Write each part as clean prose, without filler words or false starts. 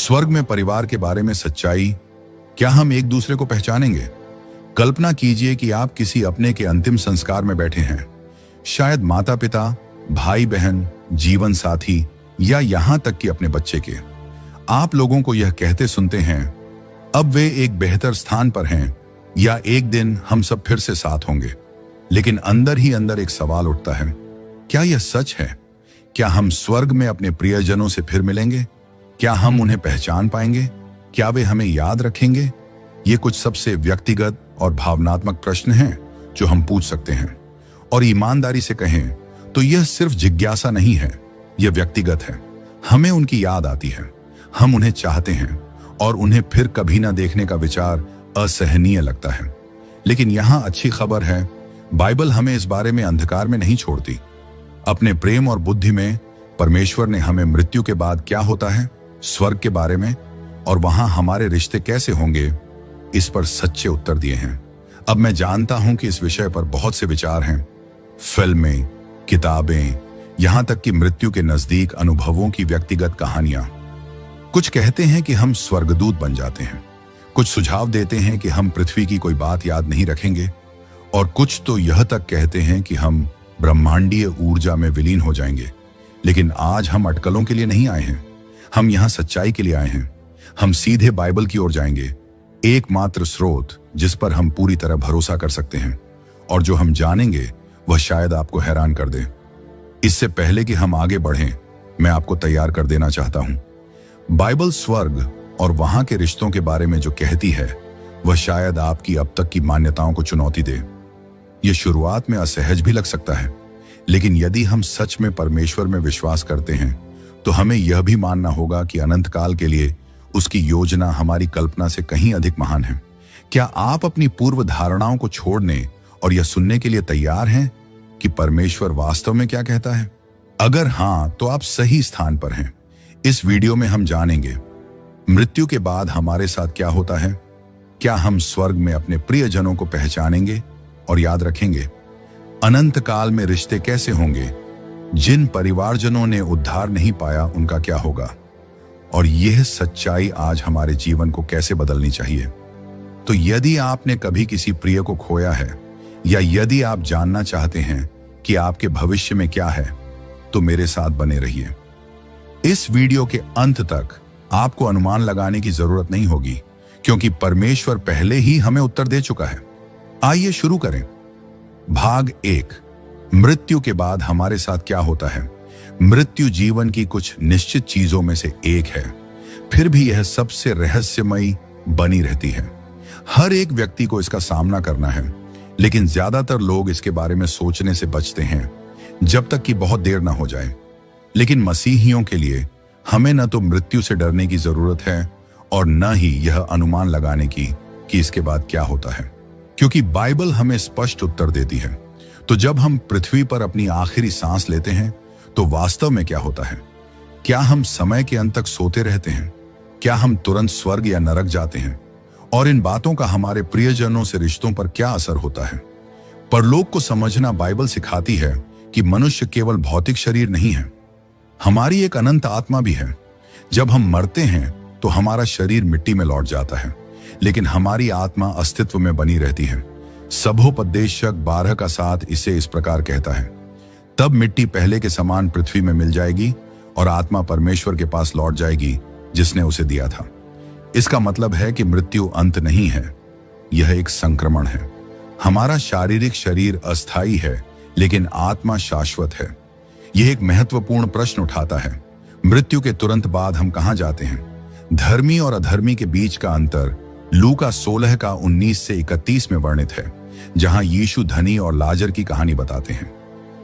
स्वर्ग में परिवार के बारे में सच्चाई, क्या हम एक दूसरे को पहचानेंगे? कल्पना कीजिए कि आप किसी अपने के अंतिम संस्कार में बैठे हैं। शायद माता पिता, भाई बहन, जीवन साथी या यहां तक कि अपने बच्चे के। आप लोगों को यह कहते सुनते हैं अब वे एक बेहतर स्थान पर हैं या एक दिन हम सब फिर से साथ होंगे। लेकिन अंदर ही अंदर एक सवाल उठता है, क्या यह सच है? क्या हम स्वर्ग में अपने प्रियजनों से फिर मिलेंगे? क्या हम उन्हें पहचान पाएंगे? क्या वे हमें याद रखेंगे? ये कुछ सबसे व्यक्तिगत और भावनात्मक प्रश्न हैं जो हम पूछ सकते हैं। और ईमानदारी से कहें तो यह सिर्फ जिज्ञासा नहीं है, यह व्यक्तिगत है। हमें उनकी याद आती है, हम उन्हें चाहते हैं और उन्हें फिर कभी ना देखने का विचार असहनीय लगता है। लेकिन यहां अच्छी खबर है, बाइबल हमें इस बारे में अंधकार में नहीं छोड़ती। अपने प्रेम और बुद्धि में परमेश्वर ने हमें मृत्यु के बाद क्या होता है, स्वर्ग के बारे में और वहां हमारे रिश्ते कैसे होंगे, इस पर सच्चे उत्तर दिए हैं। अब मैं जानता हूं कि इस विषय पर बहुत से विचार हैं, फिल्में, किताबें, यहां तक कि मृत्यु के नजदीक अनुभवों की व्यक्तिगत कहानियां। कुछ कहते हैं कि हम स्वर्गदूत बन जाते हैं, कुछ सुझाव देते हैं कि हम पृथ्वी की कोई बात याद नहीं रखेंगे, और कुछ तो यह तक कहते हैं कि हम ब्रह्मांडीय ऊर्जा में विलीन हो जाएंगे। लेकिन आज हम अटकलों के लिए नहीं आए हैं, हम यहां सच्चाई के लिए आए हैं। हम सीधे बाइबल की ओर जाएंगे, एकमात्र स्रोत जिस पर हम पूरी तरह भरोसा कर सकते हैं, और जो हम जानेंगे वह शायद आपको हैरान कर दे। इससे पहले कि हम आगे बढ़ें, मैं आपको तैयार कर देना चाहता हूं। बाइबल स्वर्ग और वहां के रिश्तों के बारे में जो कहती है वह शायद आपकी अब तक की मान्यताओं को चुनौती दे। यह शुरुआत में असहज भी लग सकता है, लेकिन यदि हम सच में परमेश्वर में विश्वास करते हैं तो हमें यह भी मानना होगा कि अनंत काल के लिए उसकी योजना हमारी कल्पना से कहीं अधिक महान है। क्या आप अपनी पूर्व धारणाओं को छोड़ने और यह सुनने के लिए तैयार हैं कि परमेश्वर वास्तव में क्या कहता है? अगर हां, तो आप सही स्थान पर हैं। इस वीडियो में हम जानेंगे मृत्यु के बाद हमारे साथ क्या होता है, क्या हम स्वर्ग में अपने प्रियजनों को पहचानेंगे और याद रखेंगे, अनंत काल में रिश्ते कैसे होंगे, जिन परिवारजनों ने उद्धार नहीं पाया उनका क्या होगा, और यह सच्चाई आज हमारे जीवन को कैसे बदलनी चाहिए। तो यदि आपने कभी किसी प्रिय को खोया है या यदि आप जानना चाहते हैं कि आपके भविष्य में क्या है, तो मेरे साथ बने रहिए। इस वीडियो के अंत तक आपको अनुमान लगाने की जरूरत नहीं होगी, क्योंकि परमेश्वर पहले ही हमें उत्तर दे चुका है। आइए शुरू करें। भाग 1, मृत्यु के बाद हमारे साथ क्या होता है। मृत्यु जीवन की कुछ निश्चित चीजों में से एक है, फिर भी यह सबसे रहस्यमयी बनी रहती है। हर एक व्यक्ति को इसका सामना करना है, लेकिन ज्यादातर लोग इसके बारे में सोचने से बचते हैं जब तक कि बहुत देर ना हो जाए। लेकिन मसीहियों के लिए हमें न तो मृत्यु से डरने की जरूरत है और न ही यह अनुमान लगाने की कि इसके बाद क्या होता है, क्योंकि बाइबल हमें स्पष्ट उत्तर देती है। तो जब हम पृथ्वी पर अपनी आखिरी सांस लेते हैं तो वास्तव में क्या होता है? क्या हम समय के अंत तक सोते रहते हैं? क्या हम तुरंत स्वर्ग या नरक जाते हैं? और इन बातों का हमारे प्रियजनों से रिश्तों पर क्या असर होता है? परलोक को समझना बाइबल सिखाती है कि मनुष्य केवल भौतिक शरीर नहीं है, हमारी एक अनंत आत्मा भी है। जब हम मरते हैं तो हमारा शरीर मिट्टी में लौट जाता है, लेकिन हमारी आत्मा अस्तित्व में बनी रहती है। सबोपदेशक 12:7 इसे इस प्रकार कहता है, तब मिट्टी पहले के समान पृथ्वी में मिल जाएगी और आत्मा परमेश्वर के पास लौट जाएगी जिसने उसे दिया था। इसका मतलब है कि मृत्यु अंत नहीं है, यह एक संक्रमण है। हमारा शारीरिक शरीर अस्थायी है, लेकिन आत्मा शाश्वत है। यह एक महत्वपूर्ण प्रश्न उठाता है, मृत्यु के तुरंत बाद हम कहां जाते हैं? धर्मी और अधर्मी के बीच का अंतर लूका 16:19 से 31 में वर्णित है, जहां यीशु धनी और लाजर की कहानी बताते हैं।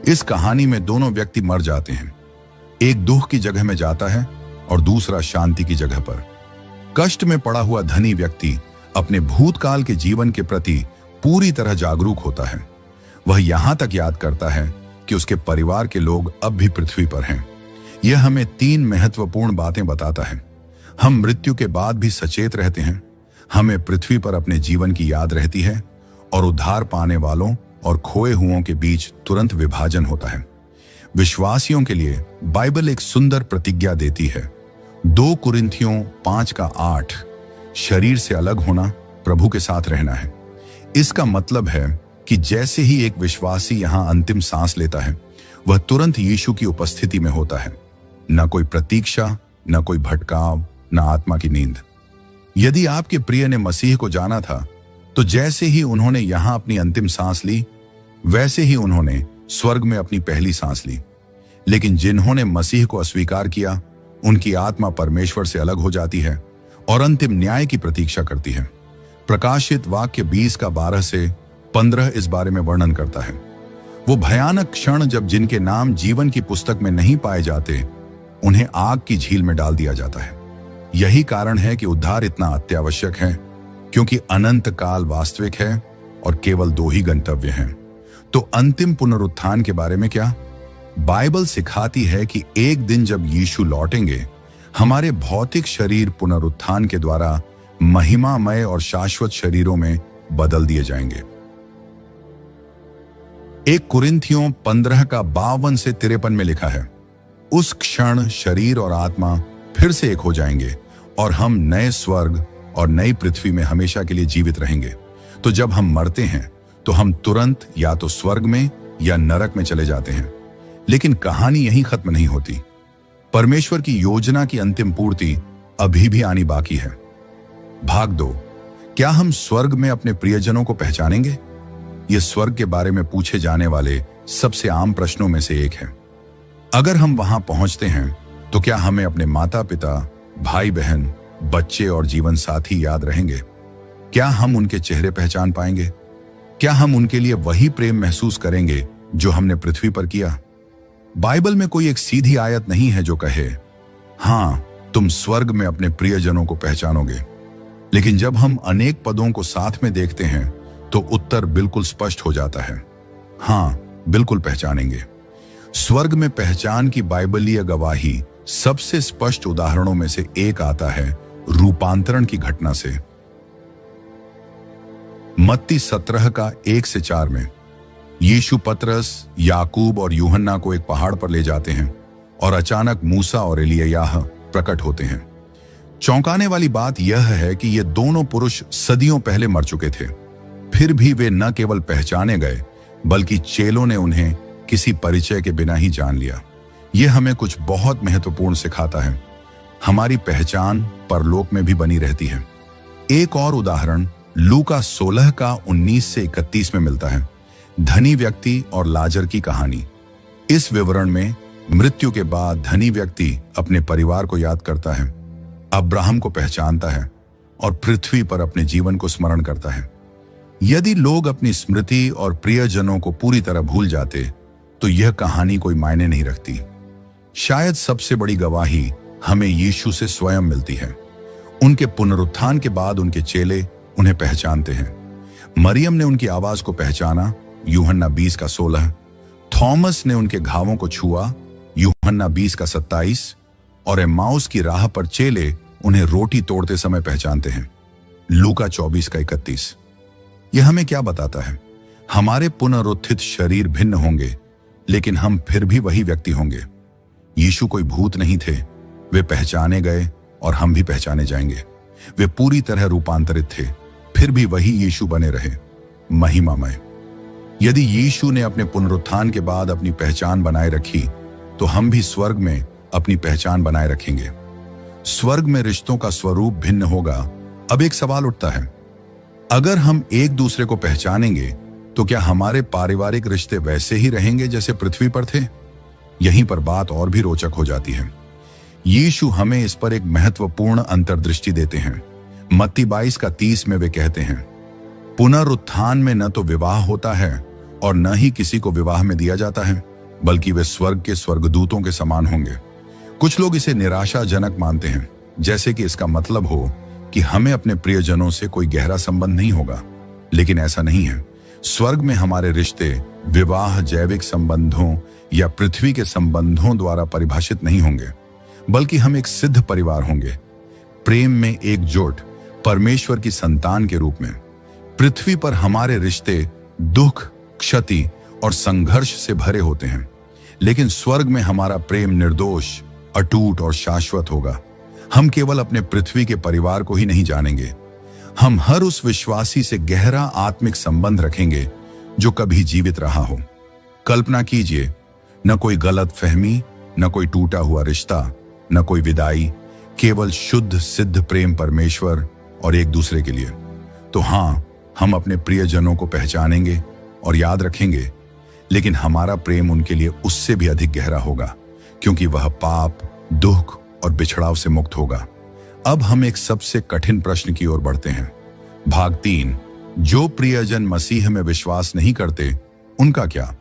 इस कहानी में दोनों व्यक्ति मर जाते हैं, एक दुख की जगह में जाता है और दूसरा शांति की जगह पर। कष्ट में पड़ा हुआ धनी व्यक्ति अपने भूतकाल के जीवन के प्रति पूरी तरह जागरूक होता है। वह यहां तक याद करता है कि उसके परिवार के लोग अब भी पृथ्वी पर हैं। यह हमें 3 महत्वपूर्ण बातें बताता है। हम मृत्यु के बाद भी सचेत रहते हैं, हमें पृथ्वी पर अपने जीवन की याद रहती है, और उद्धार पाने वालों और खोए हुओं के बीच तुरंत विभाजन होता है। विश्वासियों के लिए बाइबल एक सुंदर प्रतिज्ञा देती है, 2 कुरिन्थियों 5:8 शरीर से अलग होना, प्रभु के साथ रहना है। इसका मतलब है कि जैसे ही एक विश्वासी यहां अंतिम सांस लेता है, वह तुरंत यीशु की उपस्थिति में होता है। न कोई प्रतीक्षा, न कोई भटकाव, न आत्मा की नींद। यदि आपके प्रिय ने मसीह को जाना था, तो जैसे ही उन्होंने यहां अपनी अंतिम सांस ली, वैसे ही उन्होंने स्वर्ग में अपनी पहली सांस ली। लेकिन जिन्होंने मसीह को अस्वीकार किया, उनकी आत्मा परमेश्वर से अलग हो जाती है और अंतिम न्याय की प्रतीक्षा करती है। प्रकाशित वाक्य 20:12 से 15 इस बारे में वर्णन करता है। वो भयानक क्षण जब जिनके नाम जीवन की पुस्तक में नहीं पाए जाते, उन्हें आग की झील में डाल दिया जाता है। यही कारण है कि उद्धार इतना अत्यावश्यक है, क्योंकि अनंत काल वास्तविक है और केवल 2 ही गंतव्य हैं। तो अंतिम पुनरुत्थान के बारे में क्या? बाइबल सिखाती है कि एक दिन जब यीशु लौटेंगे, हमारे भौतिक शरीर पुनरुत्थान के द्वारा महिमामय और शाश्वत शरीरों में बदल दिए जाएंगे। 1 कुरिन्थियों 15:52 से 53 में लिखा है, उस क्षण शरीर और आत्मा फिर से एक हो जाएंगे और हम नए स्वर्ग और नई पृथ्वी में हमेशा के लिए जीवित रहेंगे। तो जब हम मरते हैं, तो हम तुरंत या तो स्वर्ग में या नरक में चले जाते हैं। लेकिन कहानी यहीं खत्म नहीं होती। परमेश्वर की योजना की अंतिम पूर्ति अभी भी आनी बाकी है। भाग 2, क्या हम स्वर्ग में अपने प्रियजनों को पहचानेंगे? यह स्वर्ग के बारे में पूछे जाने वाले सबसे आम प्रश्नों में से एक है। अगर हम वहां पहुंचते हैं, तो क्या हमें अपने माता पिता, भाई बहन, बच्चे और जीवन साथी याद रहेंगे? क्या हम उनके चेहरे पहचान पाएंगे? क्या हम उनके लिए वही प्रेम महसूस करेंगे जो हमने पृथ्वी पर किया? बाइबल में कोई एक सीधी आयत नहीं है जो कहे, हां, तुम स्वर्ग में अपने प्रियजनों को पहचानोगे। लेकिन जब हम अनेक पदों को साथ में देखते हैं, तो उत्तर बिल्कुल स्पष्ट हो जाता है। हां, बिल्कुल पहचानेंगे। स्वर्ग में पहचान की बाइबलीय गवाही सबसे स्पष्ट उदाहरणों में से एक आता है रूपांतरण की घटना से। मत्ती 17:1-4 में यीशु पतरस, याकूब और यूहन्ना को एक पहाड़ पर ले जाते हैं और अचानक मूसा और एलिय्याह प्रकट होते हैं। चौंकाने वाली बात यह है कि ये दोनों पुरुष सदियों पहले मर चुके थे। फिर भी वे न केवल पहचाने गए, बल्कि चेलों ने उन्हें किसी परिचय के बिना ही जान लिया। यह हमें कुछ बहुत महत्वपूर्ण सिखाता है। हमारी पहचान परलोक में भी बनी रहती है। एक और उदाहरण लूका 16:19-31 में मिलता है। धनी व्यक्ति और लाजर की कहानी। इस विवरण में मृत्यु के बाद धनी व्यक्ति अपने परिवार को याद करता है, अब्राहम को पहचानता है और पृथ्वी पर अपने जीवन को स्मरण करता है। यदि लोग अपनी स्मृति और प्रियजनों को पूरी तरह भूल जाते, तो यह कहानी कोई मायने नहीं रखती। शायद सबसे बड़ी गवाही हमें यीशु से स्वयं मिलती है। उनके पुनरुत्थान के बाद उनके चेले उन्हें पहचानते हैं। मरियम ने उनकी आवाज को पहचाना, यूहन्ना 20:16। थॉमस ने उनके घावों को छुआ, यूहन्ना 20:27। और एम्माउस की राह पर चेले उन्हें रोटी तोड़ते समय पहचानते हैं, लूका 24:31। यह हमें क्या बताता है? हमारे पुनरुत्थित शरीर भिन्न होंगे, लेकिन हम फिर भी वही व्यक्ति होंगे। यीशु कोई भूत नहीं थे। वे पहचाने गए और हम भी पहचाने जाएंगे। वे पूरी तरह रूपांतरित थे, फिर भी वही यीशु बने रहे, महिमामय। यदि यीशु ने अपने पुनरुत्थान के बाद अपनी पहचान बनाए रखी, तो हम भी स्वर्ग में अपनी पहचान बनाए रखेंगे। स्वर्ग में रिश्तों का स्वरूप भिन्न होगा। अब एक सवाल उठता है, अगर हम एक दूसरे को पहचानेंगे, तो क्या हमारे पारिवारिक रिश्ते वैसे ही रहेंगे जैसे पृथ्वी पर थे? यहीं पर बात और भी रोचक हो जाती है। यीशु हमें इस पर एक महत्वपूर्ण अंतर्दृष्टि देते हैं। मत्ती 22:30 में वे कहते हैं, पुनरुत्थान में न तो विवाह होता है और न ही किसी को विवाह में दिया जाता है, बल्कि वे स्वर्ग के स्वर्गदूतों के समान होंगे। कुछ लोग इसे निराशाजनक मानते हैं, जैसे कि इसका मतलब हो कि हमें अपने प्रियजनों से कोई गहरा संबंध नहीं होगा। लेकिन ऐसा नहीं है। स्वर्ग में हमारे रिश्ते विवाह, जैविक संबंधों या पृथ्वी के संबंधों द्वारा परिभाषित नहीं होंगे, बल्कि हम एक सिद्ध परिवार होंगे, प्रेम में एकजुट, परमेश्वर की संतान के रूप में। पृथ्वी पर हमारे रिश्ते दुख, क्षति और संघर्ष से भरे होते हैं, लेकिन स्वर्ग में हमारा प्रेम निर्दोष, अटूट और शाश्वत होगा। हम केवल अपने पृथ्वी के परिवार को ही नहीं जानेंगे, हम हर उस विश्वासी से गहरा आत्मिक संबंध रखेंगे जो कभी जीवित रहा हो। कल्पना कीजिए, न कोई गलत फहमी, न कोई टूटा हुआ रिश्ता, न कोई विदाई, केवल शुद्ध सिद्ध प्रेम परमेश्वर और एक दूसरे के लिए। तो हाँ, हम अपने प्रियजनों को पहचानेंगे और याद रखेंगे, लेकिन हमारा प्रेम उनके लिए उससे भी अधिक गहरा होगा, क्योंकि वह पाप, दुख और बिछड़ाव से मुक्त होगा। अब हम एक सबसे कठिन प्रश्न की ओर बढ़ते हैं। भाग 3, जो प्रियजन मसीह में विश्वास नहीं करते, उनका क्या?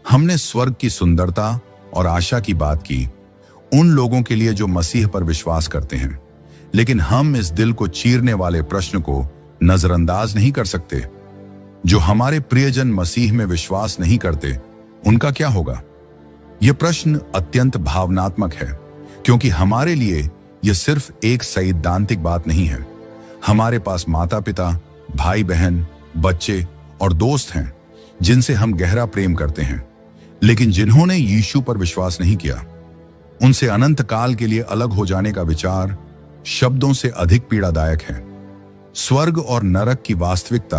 हमने स्वर्ग की सुंदरता और आशा की बात की, उन लोगों के लिए जो मसीह पर विश्वास करते हैं, लेकिन हम इस दिल को चीरने वाले प्रश्न को नजरअंदाज नहीं कर सकते। जो हमारे प्रियजन मसीह में विश्वास नहीं करते, उनका क्या होगा? यह प्रश्न अत्यंत भावनात्मक है, क्योंकि हमारे लिए यह सिर्फ एक सैद्धांतिक बात नहीं है। हमारे पास माता पिता, भाई बहन, बच्चे और दोस्त हैं जिनसे हम गहरा प्रेम करते हैं, लेकिन जिन्होंने यीशु पर विश्वास नहीं किया। उनसे अनंत काल के लिए अलग हो जाने का विचार शब्दों से अधिक पीड़ादायक है। स्वर्ग और नरक की वास्तविकता